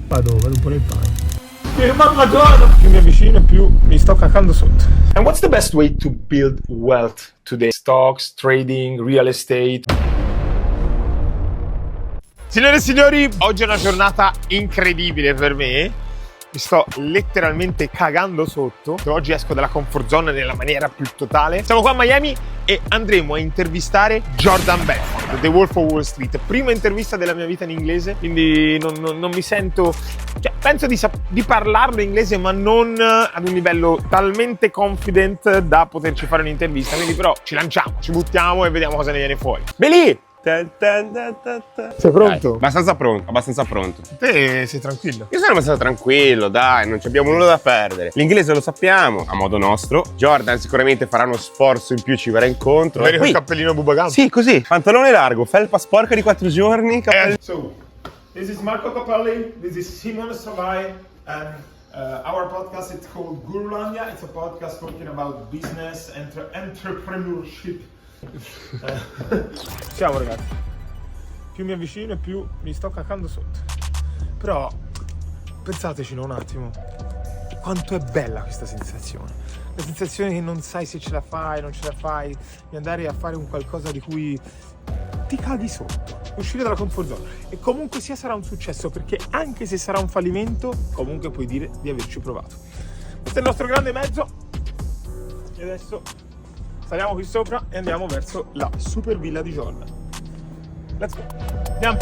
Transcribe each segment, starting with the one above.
Vado un po' nel pane. Più mi avvicino più mi sto cacando sotto. And what's the best way to build wealth today? Stocks, trading, real estate. Signore e signori, oggi è una giornata incredibile per me. Mi sto letteralmente cagando sotto. Oggi esco dalla comfort zone nella maniera più totale. Siamo qua a Miami e andremo a intervistare Jordan Belfort, The Wolf of Wall Street. Prima intervista della mia vita in inglese, quindi non mi sento... Cioè, penso di parlarlo in inglese, ma non ad un livello talmente confident da poterci fare un'intervista. Quindi però ci lanciamo, ci buttiamo e vediamo cosa ne viene fuori. Belì! Sei pronto? Dai, abbastanza pronto. Te sei tranquillo? Io sono abbastanza tranquillo, dai, non abbiamo nulla da perdere. L'inglese lo sappiamo, a modo nostro. Jordan sicuramente farà uno sforzo in più, ci verrà incontro. Vedi quel cappellino bubagambo? Sì, così. Pantalone largo, felpa sporca di 4 giorni. So, this is Marco Cappelli, this is Simone Savai, and our podcast is called Gurulandia. It's a podcast talking about business, entrepreneurship. Siamo ragazzi, più mi avvicino e più mi sto cacando sotto. Però pensateci un attimo quanto è bella questa sensazione. La sensazione che non sai se ce la fai, non ce la fai, di andare a fare un qualcosa di cui ti caghi sotto, uscire dalla comfort zone. E comunque sia sarà un successo, perché anche se sarà un fallimento, comunque puoi dire di averci provato. Questo è il nostro grande mezzo. E adesso saliamo qui sopra e andiamo verso la super villa di Jordan. Let's go. Andiamo.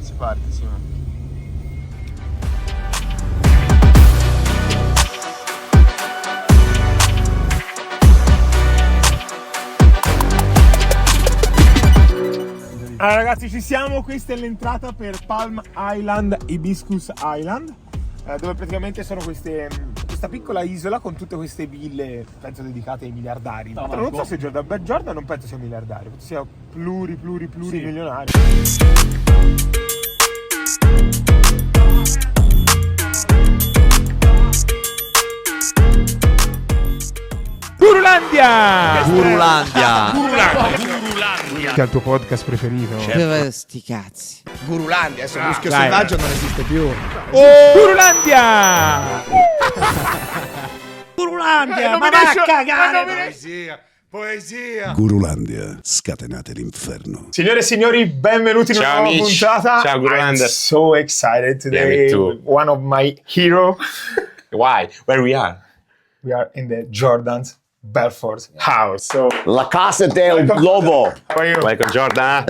Si parte, Simone. Allora ragazzi, ci siamo, questa è l'entrata per Palm Island, Hibiscus Island, dove praticamente sono questa piccola isola con tutte queste ville, penso dedicate ai miliardari. No, non so se Jordan non penso sia miliardario, penso sia plurimilionario. Gurulandia! Che è il tuo podcast preferito? Sti cazzi. Gurulandia, adesso il muschio selvaggio non esiste più. Gurulandia! Gurulandia, ma vai a cagare! Poesia. Gurulandia, scatenate l'inferno. Signore e signori, benvenuti in una nuova puntata. Ciao Gurulandia. I'm so excited today. Yeah, me too. One of my hero. Why? Where we are? We are in the Jordan's Belfort house. So, La Casa del Lobo. how are you? Welcome Jordan.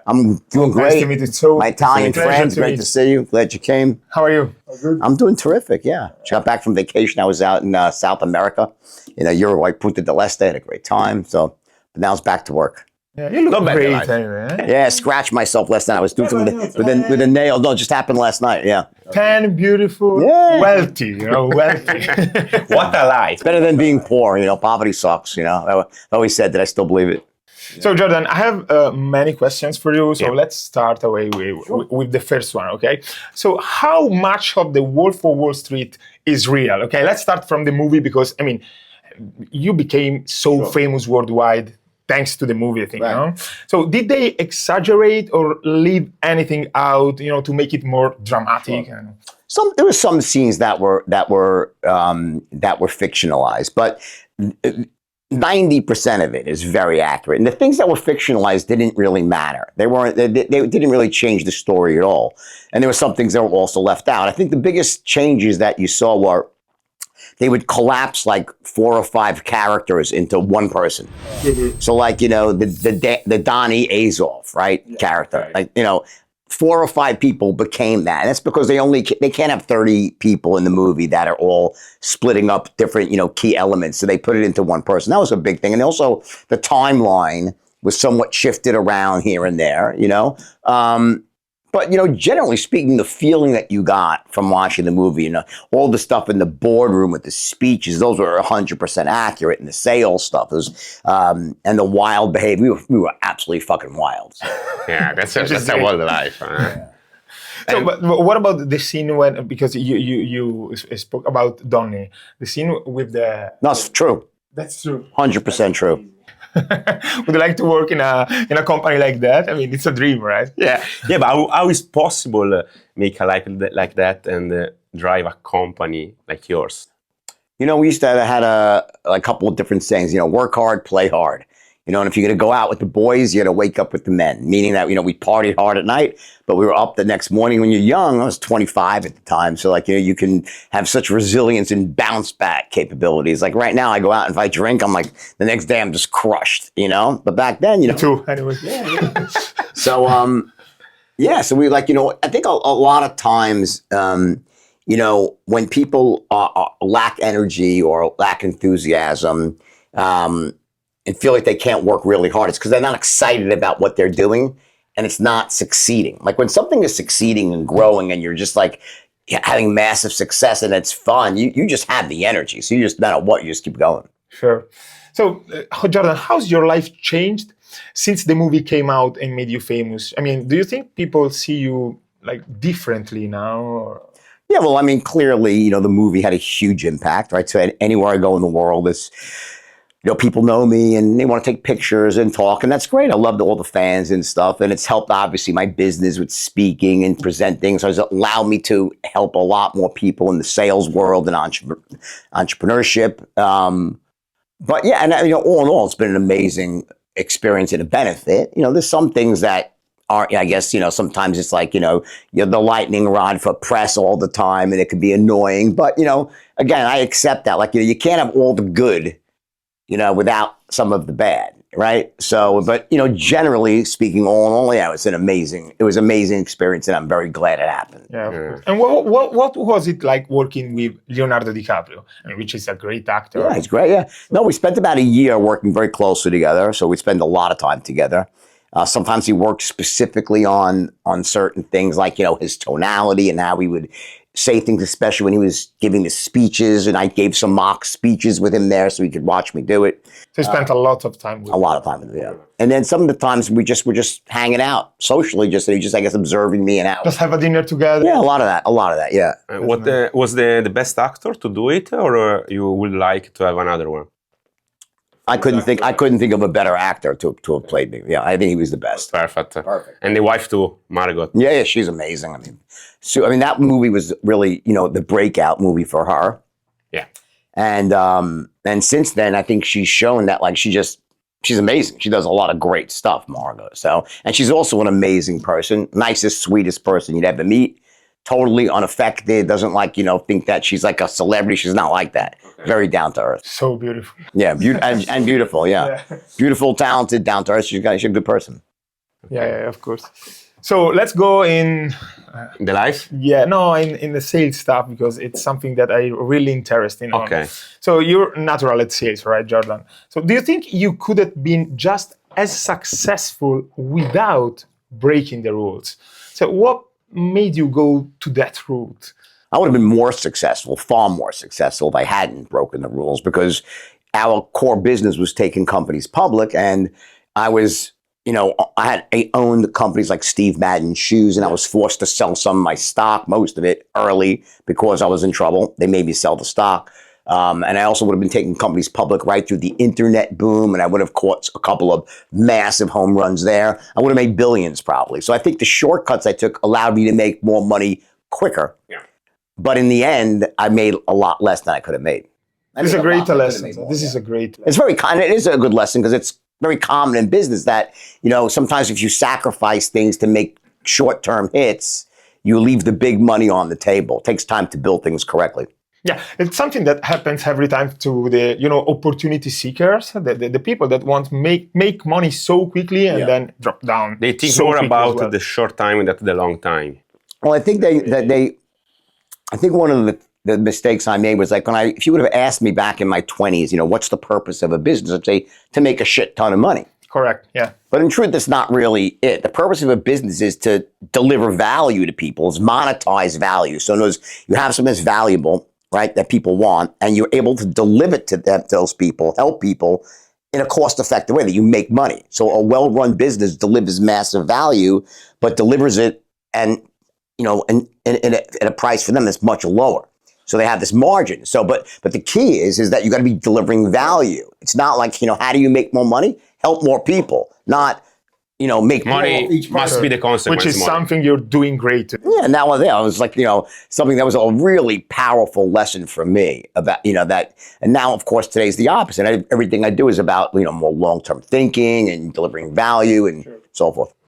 I'm doing Nice to great. meet you. So, My Italian pleasure friends, to great meet. to see you. Glad you came. How are you? Good. I'm doing terrific, yeah. Just got back from vacation. I was out in South America, in Uruguay, Punta del Este. Had a great time. So, but now it's back to work. Yeah, you look Not bad, great nice. anyway. Eh? Yeah, scratched myself last night. I was doing something with a nail. No, it just happened last night, yeah. Tan, beautiful, Yeah. wealthy, wealthy. What a life. Better than being poor, poverty sucks, I always said that, I still believe it. So, Jordan, I have many questions for you. So, Yeah. let's start away with the first one, okay? So, how much of the Wolf of Wall Street is real? Okay, let's start from the movie because, I mean, you became so famous worldwide thanks to the movie, I think. Right. So, did they exaggerate or leave anything out, to make it more dramatic? There were some scenes that were fictionalized, but 90% of it is very accurate. And the things that were fictionalized didn't really matter. They didn't really change the story at all. And there were some things that were also left out. I think the biggest changes that you saw were they would collapse like 4 or 5 characters into one person. Mm-hmm. So like, the Donnie Azoff, right? Yeah, character. Right. Like, 4 or 5 people became that. And that's because they can't have 30 people in the movie that are all splitting up different, key elements. So they put it into one person. That was a big thing. And also the timeline was somewhat shifted around here and there, But, generally speaking, the feeling that you got from watching the movie, all the stuff in the boardroom with the speeches, those were 100% accurate, and the sales stuff was, and the wild behavior. We were absolutely fucking wild. Yeah, that's a wild life. Huh? Yeah. So, but what about the scene when, because you spoke about Donnie, the scene with the... No, it's true. That's true. 100% true. Would you like to work in a company like that? I mean, it's a dream, right? Yeah, yeah, but how is possible make a life like that and drive a company like yours? You know, we used to had a couple of different sayings, you know, work hard, play hard. You know, and if you're going to go out with the boys, you got to wake up with the men, meaning that, you know, we partied hard at night, but we were up the next morning. When you're young, I was 25 at the time. So like, you know, you can have such resilience and bounce back capabilities. Like right now I go out and if I drink, I'm like, the next day I'm just crushed, you know, but back then, you know. Too, anyway. So, yeah, so we like, you know, I think a lot of times, you know, when people lack energy or lack enthusiasm, and feel like they can't work really hard, it's because they're not excited about what they're doing and it's not succeeding. Like when something is succeeding and growing and you're just like having massive success and it's fun, you just have the energy. So you just, no matter what, you just keep going. Sure. So, Jordan, how's your life changed since the movie came out and made you famous? I mean, do you think people see you like differently now? Or? Yeah, well, I mean, clearly, you know, the movie had a huge impact, right? So anywhere I go in the world, it's, you know, people know me and they want to take pictures and talk, and that's great. I loved all the fans and stuff, and it's helped obviously my business with speaking and presenting. So it's allowed me to help a lot more people in the sales world and entrepreneurship. But yeah, and you know, all in all, it's been an amazing experience and a benefit. You know, there's some things that aren't, I guess, you know, sometimes it's like, you know, you're the lightning rod for press all the time, and it can be annoying. But you know, again, I accept that. Like, you know, you can't have all the good, you know, without some of the bad, right? So, but, you know, generally speaking, all in all, yeah, it was an amazing experience, and I'm very glad it happened. Yeah, of course. And what was it like working with Leonardo DiCaprio, which is a great actor? Yeah, he's great, yeah. No, we spent about a year working very closely together, so we spend a lot of time together. Sometimes he worked specifically on certain things, like, you know, his tonality and how he would say things, especially when he was giving the speeches, and I gave some mock speeches with him there so he could watch me do it. So you spent a lot of time with him. A lot of time with him, yeah. And then some of the times we were just hanging out socially, just I guess observing me and out. Just have a dinner together. Yeah, a lot of that, yeah. What was the best actor to do it, or you would like to have another one? I couldn't think of a better actor to have played me. Yeah, I think he was the best. Perfect. And the wife too, Margot. Yeah, she's amazing. I mean, that movie was really, you know, the breakout movie for her. Yeah. And since then, I think she's shown that, like, she's amazing. She does a lot of great stuff, Margot. So, and she's also an amazing person, nicest, sweetest person you'd ever meet. Totally unaffected, doesn't like, you know, think that she's like a celebrity. She's not like that. Okay. Very down to earth. So beautiful. Yeah, and beautiful, yeah. Beautiful, talented, down to earth. She's a good person. Yeah, of course. So let's go in the life? Yeah, no, in the sales stuff, because it's something that I really interested in. Okay. So you're natural at sales, right, Jordan? So do you think you could have been just as successful without breaking the rules? So what made you go to that route? I would have been more successful, far more successful, if I hadn't broken the rules, because our core business was taking companies public, and I was, you know, I owned companies like Steve Madden Shoes, and I was forced to sell some of my stock, most of it, early because I was in trouble. They made me sell the stock. And I also would have been taking companies public right through the internet boom, and I would have caught a couple of massive home runs there. I would have made billions probably. So I think the shortcuts I took allowed me to make more money quicker. Yeah. But in the end, I made a lot less than I could have made. This is a great lesson. This is a great lesson. It's very kind. It is a good lesson, because it's very common in business that, you know, sometimes if you sacrifice things to make short-term hits, you leave the big money on the table. It takes time to build things correctly. Yeah, it's something that happens every time to the, you know, opportunity seekers, the people that want to make money so quickly and then drop down. They think more about the short time than the long time. Well, I think I think one of the mistakes I made was, like, if you would have asked me back in my 20s, you know, what's the purpose of a business? I'd say to make a shit ton of money. Correct, yeah. But in truth, that's not really it. The purpose of a business is to deliver value to people, is monetize value. So in other words, you have something that's valuable, right, that people want, and you're able to deliver it to those people, help people in a cost-effective way that you make money. So a well-run business delivers massive value, but delivers it and, you know, at a price for them that's much lower. So they have this margin. So, but the key is that you got to be delivering value. It's not like, how do you make more money? Help more people, not, make more Money of each must be the consequence. Which is money. something you're doing great. Yeah, and that was there. It was like, something that was a really powerful lesson for me about, that. And now, of course, today's the opposite. Everything I do is about, more long-term thinking and delivering value and so forth.